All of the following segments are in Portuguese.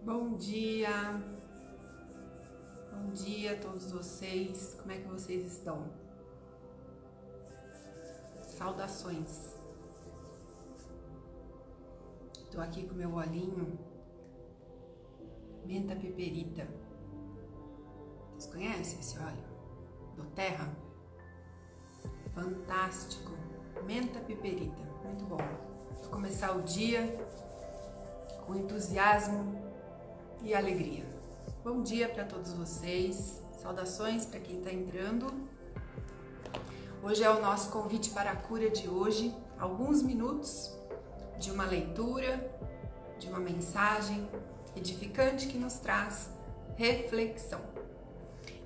Bom dia! Bom dia a todos vocês, como é que vocês estão? Saudações! Tô aqui com meu olhinho menta piperita. Vocês conhecem esse óleo? Do Terra? Fantástico! Menta piperita, muito bom. Vou começar o dia com entusiasmo e alegria. Bom dia para todos vocês, saudações para quem está entrando. Hoje é o nosso convite para a cura de hoje, alguns minutos de uma leitura, de uma mensagem edificante que nos traz reflexão.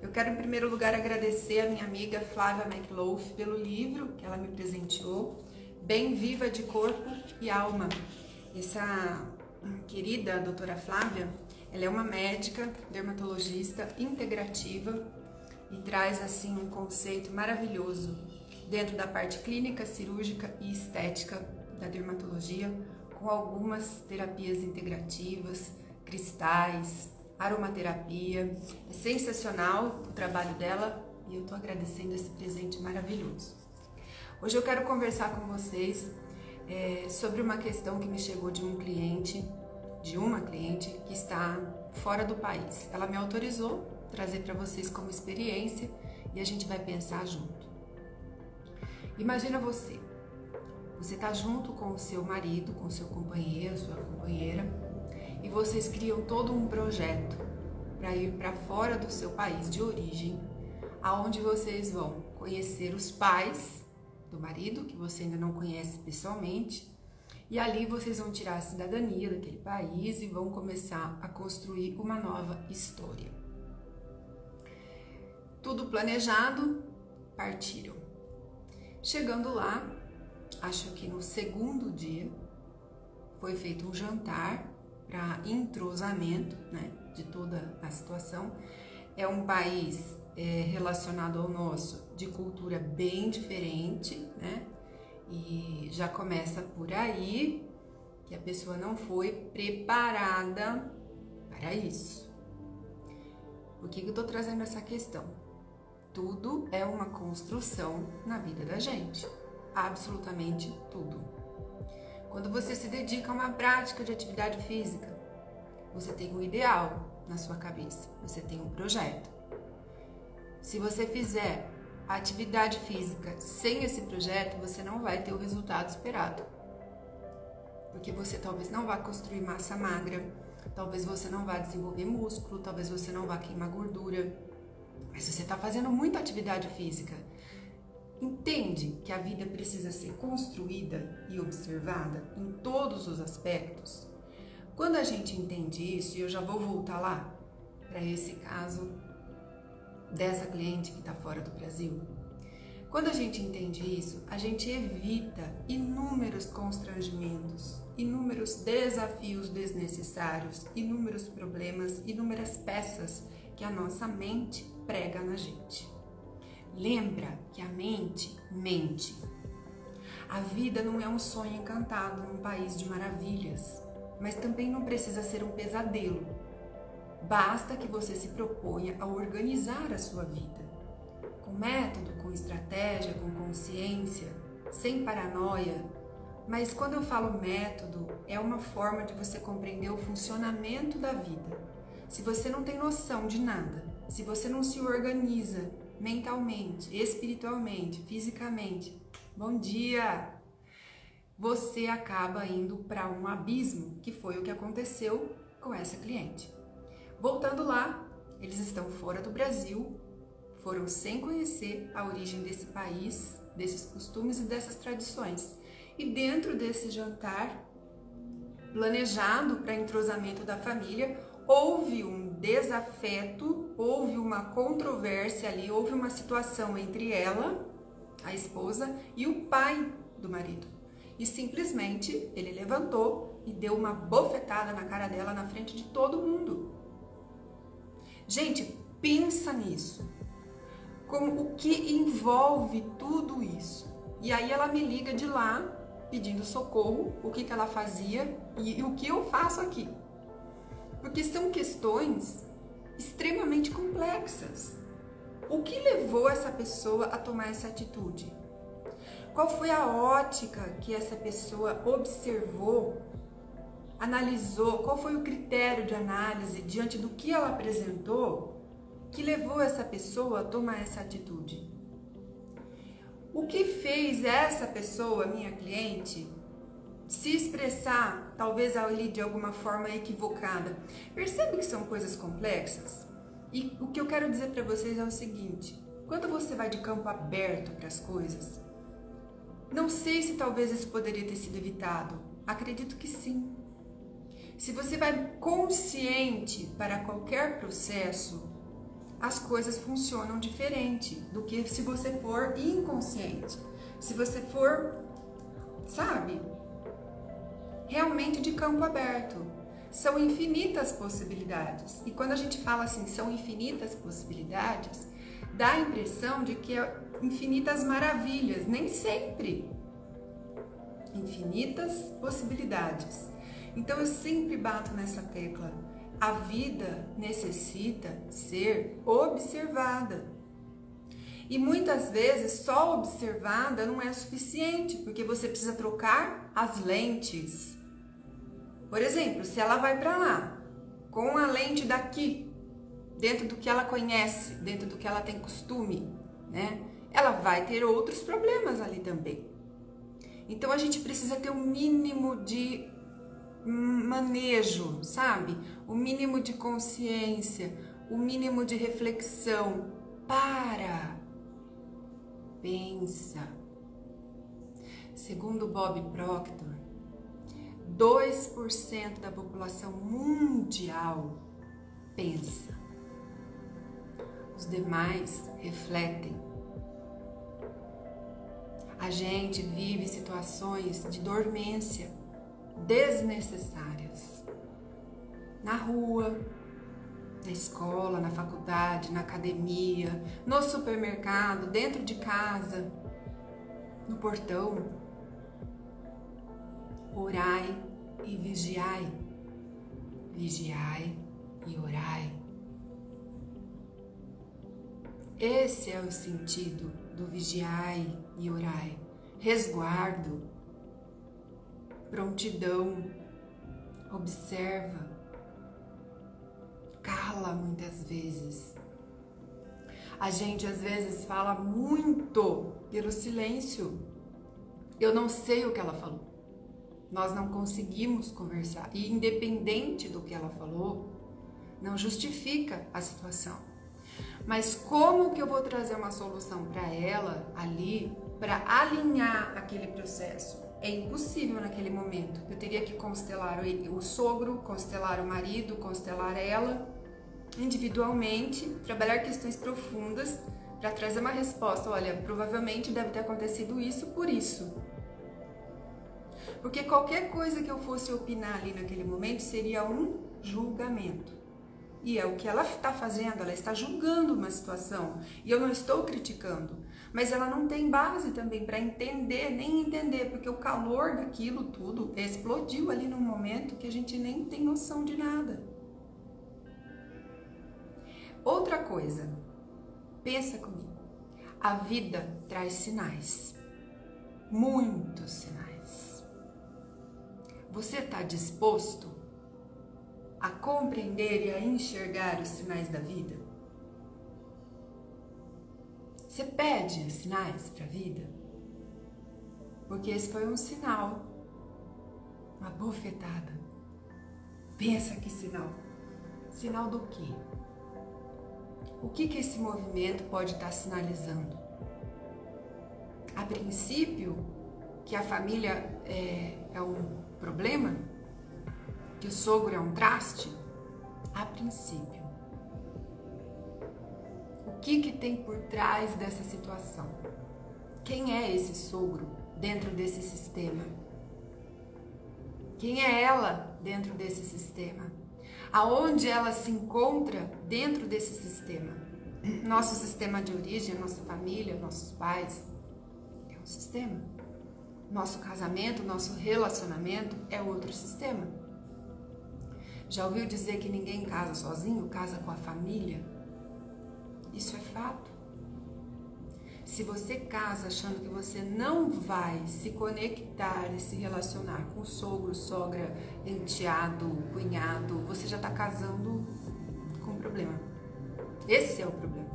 Eu quero em primeiro lugar agradecer a minha amiga Flávia McLough pelo livro que ela me presenteou, Bem Viva de Corpo e Alma. Essa querida doutora Flávia, ela é uma médica, dermatologista integrativa e traz assim um conceito maravilhoso dentro da parte clínica, cirúrgica e estética da dermatologia, com algumas terapias integrativas, cristais, aromaterapia. É sensacional o trabalho dela e eu estou agradecendo esse presente maravilhoso. Hoje eu quero conversar com vocês sobre uma questão que me chegou de uma cliente que está fora do país. Ela me autorizou trazer para vocês como experiência e a gente vai pensar junto. Imagina você está junto com o seu marido, com o seu companheiro, sua companheira, e vocês criam todo um projeto para ir para fora do seu país de origem, aonde vocês vão conhecer os pais do marido, que você ainda não conhece pessoalmente, e ali vocês vão tirar a cidadania daquele país e vão começar a construir uma nova história. Tudo planejado, partiram. Chegando lá, acho que no segundo dia, foi feito um jantar para entrosamento, né, de toda a situação. É um país relacionado ao nosso, de cultura bem diferente, né? E já começa por aí que a pessoa não foi preparada para isso. Por que eu tô trazendo essa questão? Tudo é uma construção na vida da gente, absolutamente tudo. Quando você se dedica a uma prática de atividade física, você tem um ideal na sua cabeça, você tem um projeto. Se você fizer a atividade física sem esse projeto, você não vai ter o resultado esperado. Porque você talvez não vá construir massa magra, talvez você não vá desenvolver músculo, talvez você não vá queimar gordura. Mas se você está fazendo muita atividade física, entende que a vida precisa ser construída e observada em todos os aspectos? Quando a gente entende isso, e eu já vou voltar lá para esse caso dessa cliente que está fora do Brasil, quando a gente entende isso, a gente evita inúmeros constrangimentos, inúmeros desafios desnecessários, inúmeros problemas, inúmeras peças que a nossa mente prega na gente. Lembra que a mente mente. A vida não é um sonho encantado num país de maravilhas, mas também não precisa ser um pesadelo. Basta que você se proponha a organizar a sua vida, com método, com estratégia, com consciência, sem paranoia. Mas quando eu falo método, é uma forma de você compreender o funcionamento da vida. Se você não tem noção de nada, se você não se organiza mentalmente, espiritualmente, fisicamente, bom dia! Você acaba indo para um abismo, que foi o que aconteceu com essa cliente. Voltando lá, eles estão fora do Brasil, foram sem conhecer a origem desse país, desses costumes e dessas tradições. E dentro desse jantar, planejado para entrosamento da família, houve um desafeto, houve uma controvérsia ali, houve uma situação entre ela, a esposa, e o pai do marido. E simplesmente ele levantou e deu uma bofetada na cara dela na frente de todo mundo. Gente, pensa nisso, como o que envolve tudo isso. E aí ela me liga de lá, pedindo socorro, o que ela fazia e o que eu faço aqui. porque são questões extremamente complexas. O que levou essa pessoa a tomar essa atitude? Qual foi a ótica que essa pessoa observou, analisou? Qual foi o critério de análise diante do que ela apresentou que levou essa pessoa a tomar essa atitude? O que fez essa pessoa, minha cliente, se expressar, talvez ali de alguma forma equivocada? Percebe que são coisas complexas? E o que eu quero dizer para vocês é o seguinte: quando você vai de campo aberto para as coisas, não sei se talvez isso poderia ter sido evitado. Acredito que sim. Se você vai consciente para qualquer processo, as coisas funcionam diferente do que se você for inconsciente. Se você for, sabe, realmente de campo aberto. São infinitas possibilidades. E quando a gente fala assim, são infinitas possibilidades, dá a impressão de que é infinitas maravilhas. Nem sempre. Infinitas possibilidades. Então eu sempre bato nessa tecla. A vida necessita ser observada. E muitas vezes só observada não é suficiente, porque você precisa trocar as lentes. Por exemplo, se ela vai para lá com a lente daqui, dentro do que ela conhece, dentro do que ela tem costume, né? Ela vai ter outros problemas ali também. Então a gente precisa ter um mínimo de manejo, sabe? O mínimo de consciência, o mínimo de reflexão. Pensa. Segundo Bob Proctor, 2% da população mundial pensa. Os demais refletem. A gente vive situações de dormência desnecessárias. Na rua, na escola, na faculdade, na academia, no supermercado, dentro de casa, no portão. Orai e vigiai. Vigiai e orai. Esse é o sentido do vigiai e orai. Resguardo, prontidão, observa, cala muitas vezes. A gente às vezes fala muito pelo silêncio. Eu não sei o que ela falou. Nós não conseguimos conversar. E independente do que ela falou, não justifica a situação. Mas como que eu vou trazer uma solução para ela ali, para alinhar aquele processo? É impossível naquele momento. Eu teria que constelar o sogro, constelar o marido, constelar ela individualmente, trabalhar questões profundas para trazer uma resposta. Olha, provavelmente deve ter acontecido isso por isso. Porque qualquer coisa que eu fosse opinar ali naquele momento seria um julgamento. E é o que ela está fazendo, ela está julgando uma situação. E eu não estou criticando. Mas ela não tem base também para entender, nem entender, porque o calor daquilo tudo explodiu ali num momento que a gente nem tem noção de nada. Outra coisa, pensa comigo. A vida traz sinais. Muitos sinais. Você está disposto a compreender e a enxergar os sinais da vida? Você pede sinais para a vida? Porque esse foi um sinal, uma bofetada. Pensa que sinal. Sinal do quê? O que esse movimento pode estar sinalizando? A princípio, que a família é um problema? Que o sogro é um traste? A princípio. O que tem por trás dessa situação? Quem é esse sogro dentro desse sistema? Quem é ela dentro desse sistema? Aonde ela se encontra dentro desse sistema? Nosso sistema de origem, nossa família, nossos pais, é um sistema. Nosso casamento, nosso relacionamento é outro sistema. Já ouviu dizer que ninguém casa sozinho, casa com a família? Isso é fato. Se você casa achando que você não vai se conectar e se relacionar com sogro, sogra, enteado, cunhado, você já está casando com problema. Esse é o problema.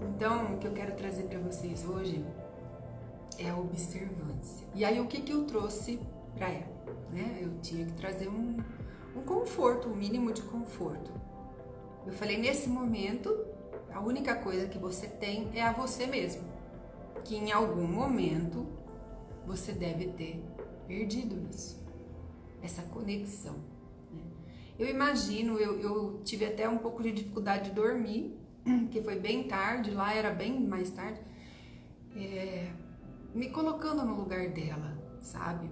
Então, o que eu quero trazer para vocês hoje é a observância. E aí, o que eu trouxe para ela? Né? Eu tinha que trazer um conforto, um mínimo de conforto. Eu falei, nesse momento, a única coisa que você tem é a você mesmo. Que em algum momento você deve ter perdido isso. Essa conexão. Né? Eu imagino, eu tive até um pouco de dificuldade de dormir, que foi bem tarde, lá era bem mais tarde, me colocando no lugar dela, sabe?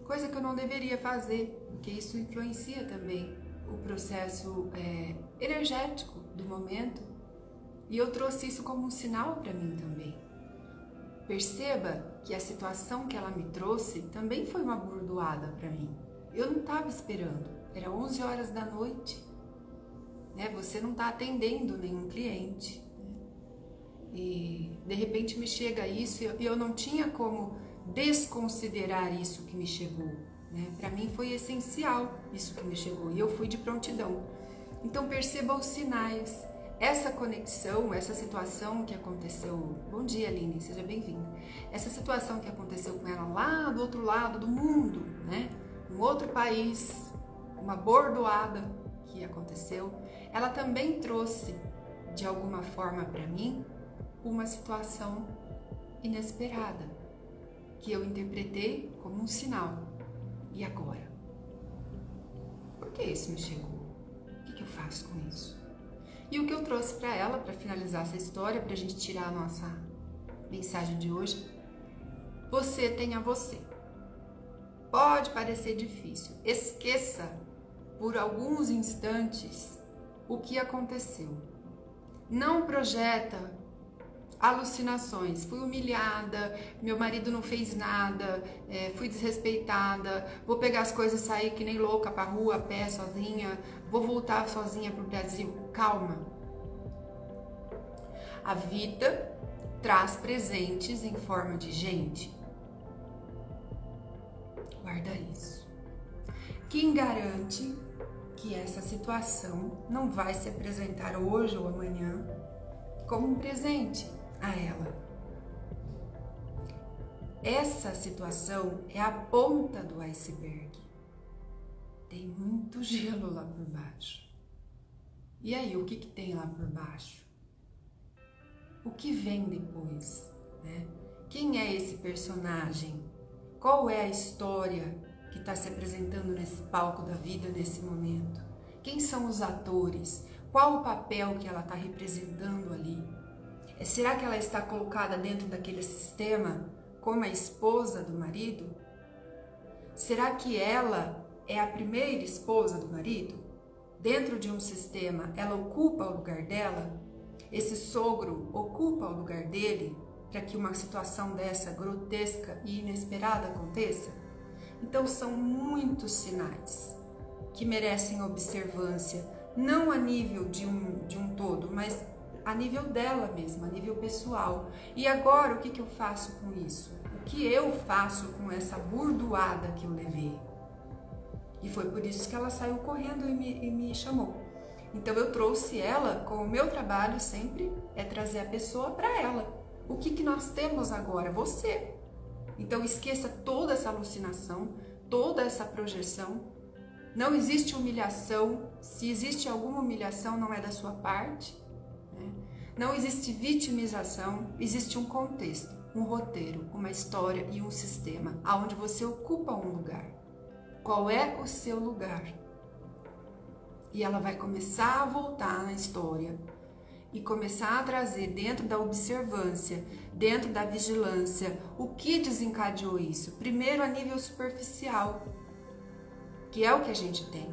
Coisa que eu não deveria fazer, porque isso influencia também o processo energético do momento. E eu trouxe isso como um sinal para mim também. Perceba que a situação que ela me trouxe também foi uma bordoada para mim. Eu não estava esperando, era 11 horas da noite. Né? Você não está atendendo nenhum cliente. Né? E de repente me chega isso e eu não tinha como desconsiderar isso que me chegou. Né? Para mim foi essencial isso que me chegou e eu fui de prontidão. Então perceba os sinais. Essa conexão, essa situação que aconteceu... Bom dia, Aline, seja bem-vinda. Essa situação que aconteceu com ela lá do outro lado do mundo, né? Um outro país, uma bordoada que aconteceu, ela também trouxe, de alguma forma para mim, uma situação inesperada, que eu interpretei como um sinal. E agora? Por que isso me chegou? O que eu faço com isso? E o que eu trouxe para ela, para finalizar essa história, para a gente tirar a nossa mensagem de hoje, você tem a você. Pode parecer difícil, esqueça por alguns instantes o que aconteceu. Não projeta alucinações, fui humilhada, meu marido não fez nada, fui desrespeitada, vou pegar as coisas e sair que nem louca pra rua, a pé, sozinha, vou voltar sozinha pro Brasil. Calma. A vida traz presentes em forma de gente. Guarda isso. Quem garante que essa situação não vai se apresentar hoje ou amanhã como um presente a ela? Essa situação é a ponta do iceberg. Tem muito gelo lá por baixo. E aí, o que tem lá por baixo? O que vem depois? Né? Quem é esse personagem? Qual é a história que está se apresentando nesse palco da vida nesse momento? Quem são os atores? Qual o papel que ela está representando ali? Será que ela está colocada dentro daquele sistema como a esposa do marido? Será que ela é a primeira esposa do marido? Dentro de um sistema, ela ocupa o lugar dela? Esse sogro ocupa o lugar dele para que uma situação dessa grotesca e inesperada aconteça? Então são muitos sinais que merecem observância, não a nível de um todo, mas a nível dela mesma, a nível pessoal. E agora, o que eu faço com isso? O que eu faço com essa burdoada que eu levei? E foi por isso que ela saiu correndo e me chamou. Então eu trouxe ela, com o meu trabalho sempre é trazer a pessoa para ela. O que nós temos agora? Você. Então esqueça toda essa alucinação, toda essa projeção. Não existe humilhação. Se existe alguma humilhação, não é da sua parte. Né? Não existe vitimização. Existe um contexto, um roteiro, uma história e um sistema, onde você ocupa um lugar. Qual é o seu lugar? E ela vai começar a voltar na história e começar a trazer dentro da observância, dentro da vigilância, o que desencadeou isso. Primeiro a nível superficial, que é o que a gente tem.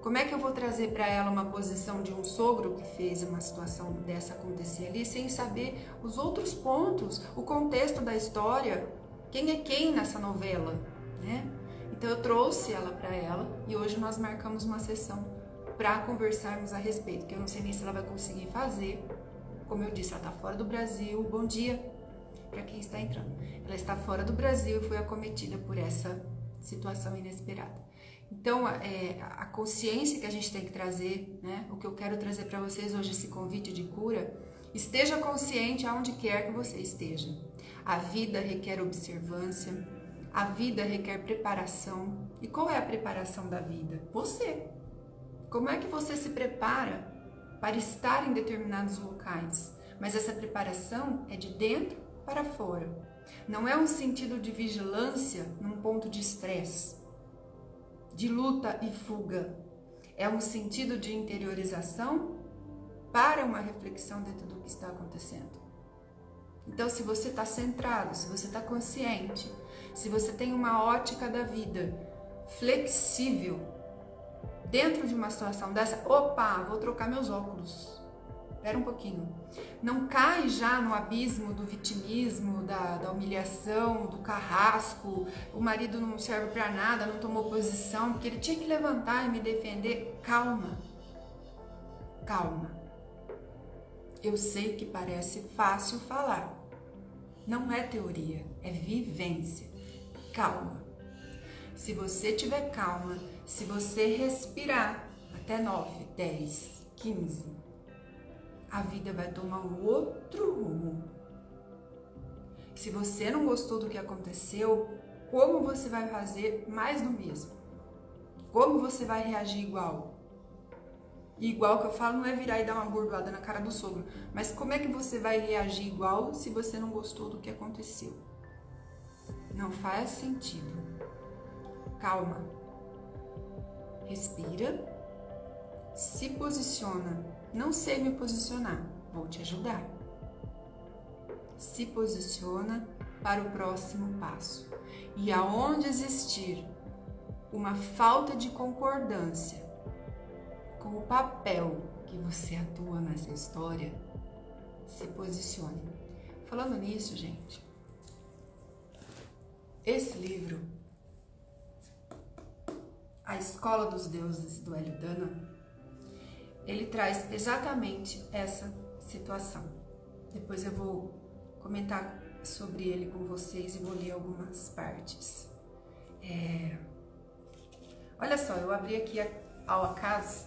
Como é que eu vou trazer para ela uma posição de um sogro que fez uma situação dessa acontecer ali, sem saber os outros pontos, o contexto da história, quem é quem nessa novela, né? Então eu trouxe ela para ela e hoje nós marcamos uma sessão para conversarmos a respeito, que eu não sei nem se ela vai conseguir fazer. Como eu disse, ela está fora do Brasil. Bom dia para quem está entrando. Ela está fora do Brasil e foi acometida por essa situação inesperada. Então, a consciência que a gente tem que trazer, né? O que eu quero trazer para vocês hoje, esse convite de cura, esteja consciente aonde quer que você esteja. A vida requer observância, a vida requer preparação. E qual é a preparação da vida? Você. Como é que você se prepara para estar em determinados locais? Mas essa preparação é de dentro para fora. Não é um sentido de vigilância num ponto de estresse, de luta e fuga. É um sentido de interiorização para uma reflexão dentro do que está acontecendo. Então, se você está centrado, se você está consciente, se você tem uma ótica da vida flexível, dentro de uma situação dessa, opa, vou trocar meus óculos. Espera um pouquinho. Não cai já no abismo do vitimismo, da humilhação, do carrasco. O marido não serve para nada, não tomou posição, porque ele tinha que levantar e me defender. Calma. Calma. Eu sei que parece fácil falar. Não é teoria, é vivência. Calma. Se você tiver calma, se você respirar até 9, 10, 15, a vida vai tomar um outro rumo. Se você não gostou do que aconteceu, como você vai fazer mais do mesmo? Como você vai reagir igual? E igual que eu falo não é virar e dar uma bordoada na cara do sogro, mas como é que você vai reagir igual se você não gostou do que aconteceu? Não faz sentido. Calma. Respira. Se posiciona. Não sei me posicionar, vou te ajudar. Se posiciona para o próximo passo. E aonde existir uma falta de concordância com o papel que você atua nessa história, se posicione. Falando nisso, gente, esse livro, A Escola dos Deuses, do Hélio Dana, ele traz exatamente essa situação. Depois eu vou comentar sobre ele com vocês e vou ler algumas partes. Olha só, eu abri aqui ao acaso,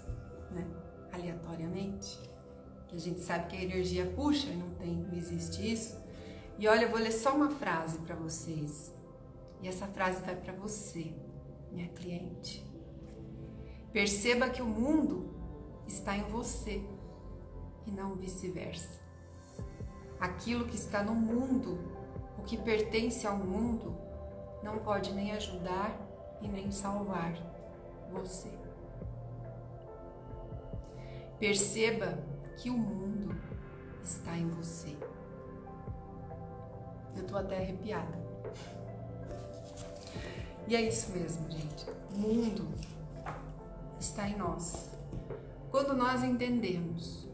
né, aleatoriamente, que a gente sabe que a energia puxa e não existe isso. E olha, eu vou ler só uma frase para vocês. E essa frase vai para você, minha cliente. Perceba que o mundo está em você e não vice-versa. Aquilo que está no mundo, o que pertence ao mundo, não pode nem ajudar e nem salvar você. Perceba que o mundo está em você. Eu tô até arrepiada. E é isso mesmo, gente. O mundo está em nós. Quando nós entendemos,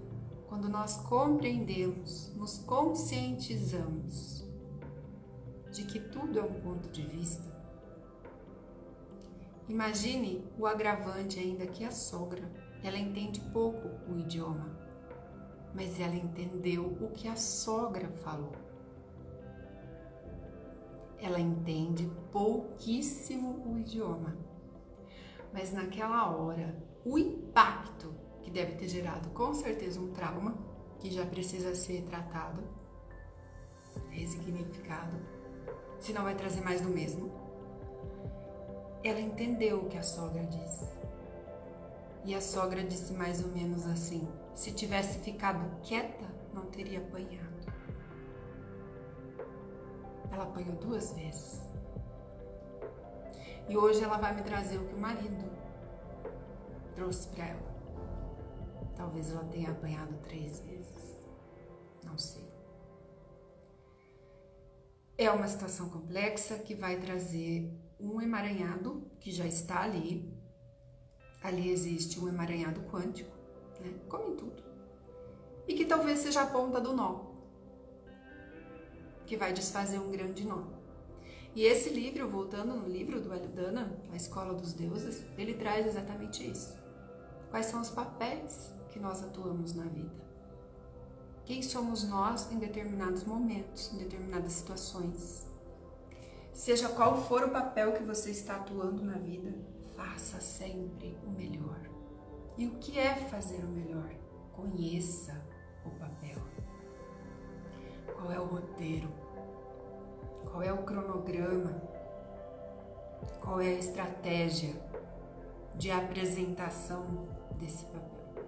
quando nós compreendemos, nos conscientizamos de que tudo é um ponto de vista, imagine o agravante ainda que a sogra, ela entende pouco o idioma, mas ela entendeu o que a sogra falou. Ela entende pouquíssimo o idioma, mas naquela hora, o impacto que deve ter gerado com certeza um trauma, que já precisa ser tratado, resignificado, senão vai trazer mais do mesmo. Ela entendeu o que a sogra disse. E a sogra disse mais ou menos assim: se tivesse ficado quieta, não teria apanhado. Ela apanhou 2 vezes. E hoje ela vai me trazer o que o marido trouxe para ela. Talvez ela tenha apanhado 3 vezes. Não sei. É uma situação complexa que vai trazer um emaranhado que já está ali. Ali existe um emaranhado quântico, né? Como em tudo. E que talvez seja a ponta do nó, que vai desfazer um grande nó. E esse livro, voltando no livro do Hélio Dana, A Escola dos Deuses, ele traz exatamente isso. Quais são os papéis que nós atuamos na vida? Quem somos nós em determinados momentos, em determinadas situações? Seja qual for o papel que você está atuando na vida, faça sempre o melhor. E o que é fazer o melhor? Conheça o papel. Qual é o roteiro? Qual é o cronograma? Qual é a estratégia de apresentação desse papel?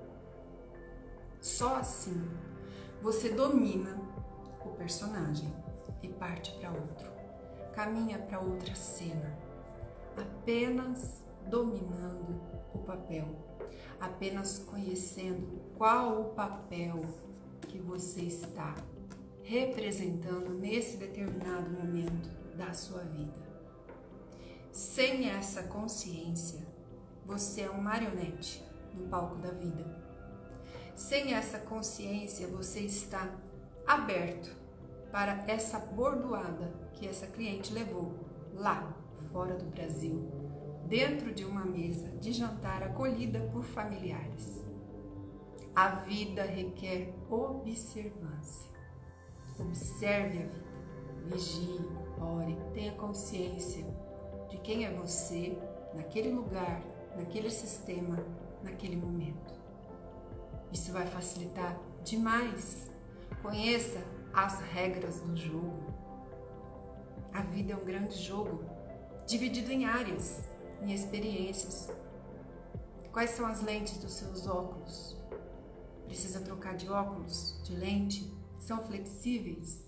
Só assim você domina o personagem e parte para outro. Caminha para outra cena, apenas dominando o papel, apenas conhecendo qual o papel que você está representando nesse determinado momento da sua vida. Sem essa consciência, você é um marionete no palco da vida. Sem essa consciência, você está aberto para essa bordoada que essa cliente levou lá fora do Brasil, dentro de uma mesa de jantar acolhida por familiares. A vida requer observância. Observe a vida, vigie, ore, tenha consciência de quem é você naquele lugar, naquele sistema, naquele momento. Isso vai facilitar demais. Conheça as regras do jogo. A vida é um grande jogo, dividido em áreas, em experiências. Quais são as lentes dos seus óculos? Precisa trocar de óculos, de lente? São flexíveis?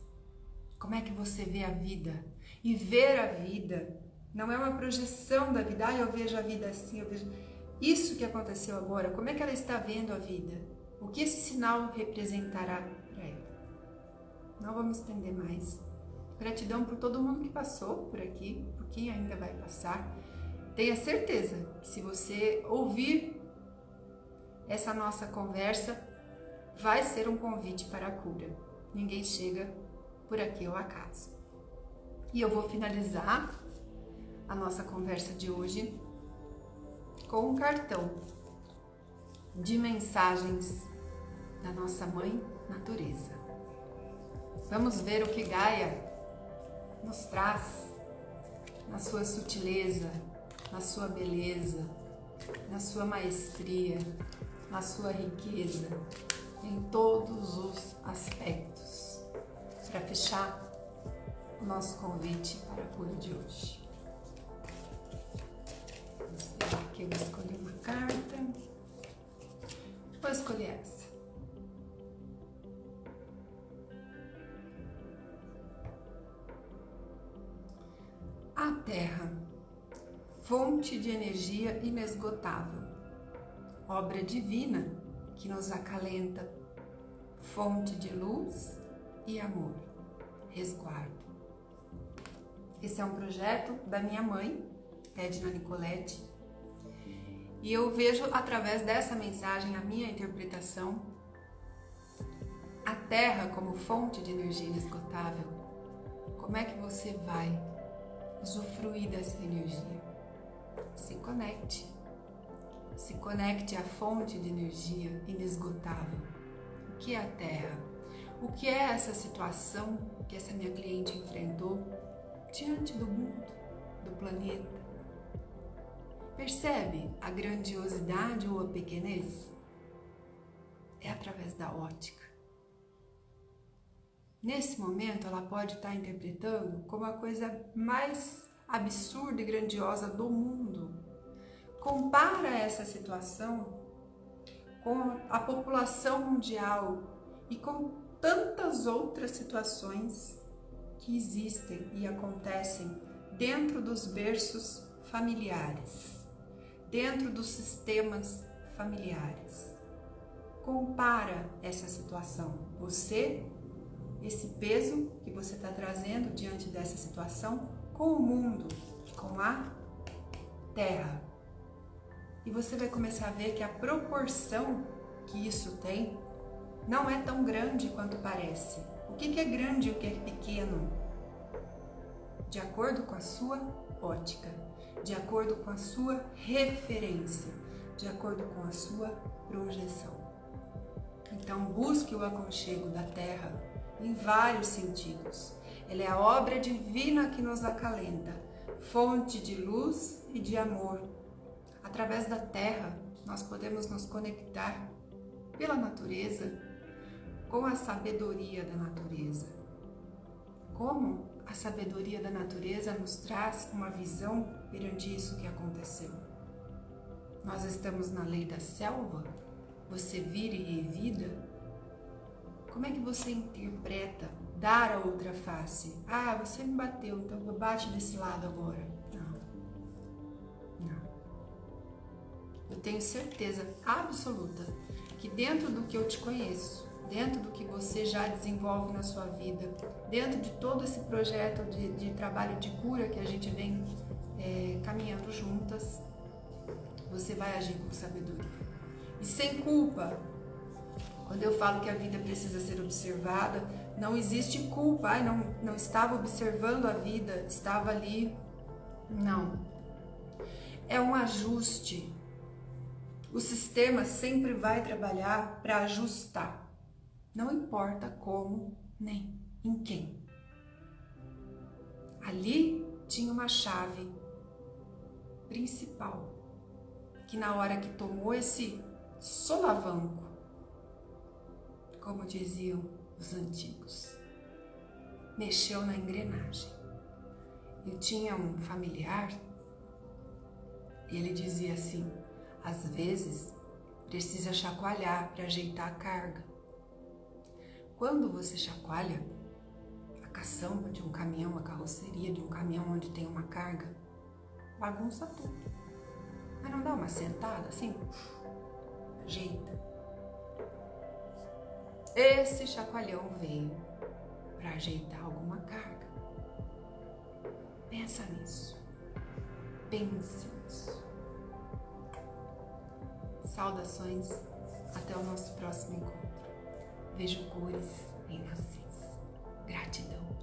Como é que você vê a vida? E ver a vida não é uma projeção da vida. Eu vejo a vida assim, eu vejo isso que aconteceu agora. Como é que ela está vendo a vida? O que esse sinal representará para ela? Não vou me estender mais. Gratidão por todo mundo que passou por aqui, por quem ainda vai passar. Tenha certeza que se você ouvir essa nossa conversa, vai ser um convite para a cura. Ninguém chega por aqui ao acaso. E eu vou finalizar a nossa conversa de hoje com um cartão de mensagens da nossa Mãe Natureza. Vamos ver o que Gaia nos traz na sua sutileza, na sua beleza, na sua maestria, na sua riqueza, em todos os aspectos, para fechar o nosso convite para a cura de hoje. Aqui eu escolhi uma carta, vou escolher essa. A Terra, fonte de energia inesgotável, obra divina que nos acalenta, fonte de luz e amor, resguardo. Esse é um projeto da minha mãe, Edna Nicoletti, e eu vejo através dessa mensagem a minha interpretação, a Terra como fonte de energia inesgotável. Como é que você vai usufruir dessa energia? Se conecte. Se conecte à fonte de energia inesgotável. O que é a Terra? O que é essa situação que essa minha cliente enfrentou diante do mundo, do planeta? Percebe a grandiosidade ou a pequenez? É através da ótica. Nesse momento, ela pode estar interpretando como a coisa mais absurda e grandiosa do mundo. Compara essa situação com a população mundial e com tantas outras situações que existem e acontecem dentro dos berços familiares, dentro dos sistemas familiares. Compara essa situação. Você, esse peso que você está trazendo diante dessa situação com o mundo, com a Terra. E você vai começar a ver que a proporção que isso tem não é tão grande quanto parece. O que é grande e o que é pequeno? de acordo com a sua ótica, de acordo com a sua referência, de acordo com a sua projeção. Então, busque o aconchego da Terra em vários sentidos. Ela é a obra divina que nos acalenta, fonte de luz e de amor. Através da Terra, nós podemos nos conectar pela natureza com a sabedoria da natureza. Como a sabedoria da natureza nos traz uma visão perante isso que aconteceu. Nós estamos na lei da selva, você vira e revida. Como é que você interpreta dar a outra face? Ah, você me bateu, então bate desse lado agora. Não. Eu tenho certeza absoluta que dentro do que eu te conheço, dentro do que você já desenvolve na sua vida, dentro de todo esse projeto de trabalho de cura que a gente vem caminhando juntas, você vai agir com sabedoria. E sem culpa. Quando eu falo que a vida precisa ser observada, não existe culpa. Ai, não estava observando a vida, estava ali. Não. É um ajuste. O sistema sempre vai trabalhar para ajustar. Não importa como, nem em quem. Ali tinha uma chave principal, que na hora que tomou esse solavanco, como diziam os antigos, mexeu na engrenagem. Eu tinha um familiar e ele dizia assim, às vezes precisa chacoalhar para ajeitar a carga. Quando você chacoalha a caçamba de um caminhão, a carroceria de um caminhão onde tem uma carga, bagunça tudo. Mas não dá uma sentada assim? Ajeita. Esse chacoalhão veio para ajeitar alguma carga. Pensa nisso. Pense nisso. Saudações. Até o nosso próximo encontro. Vejo cores em vocês. Gratidão.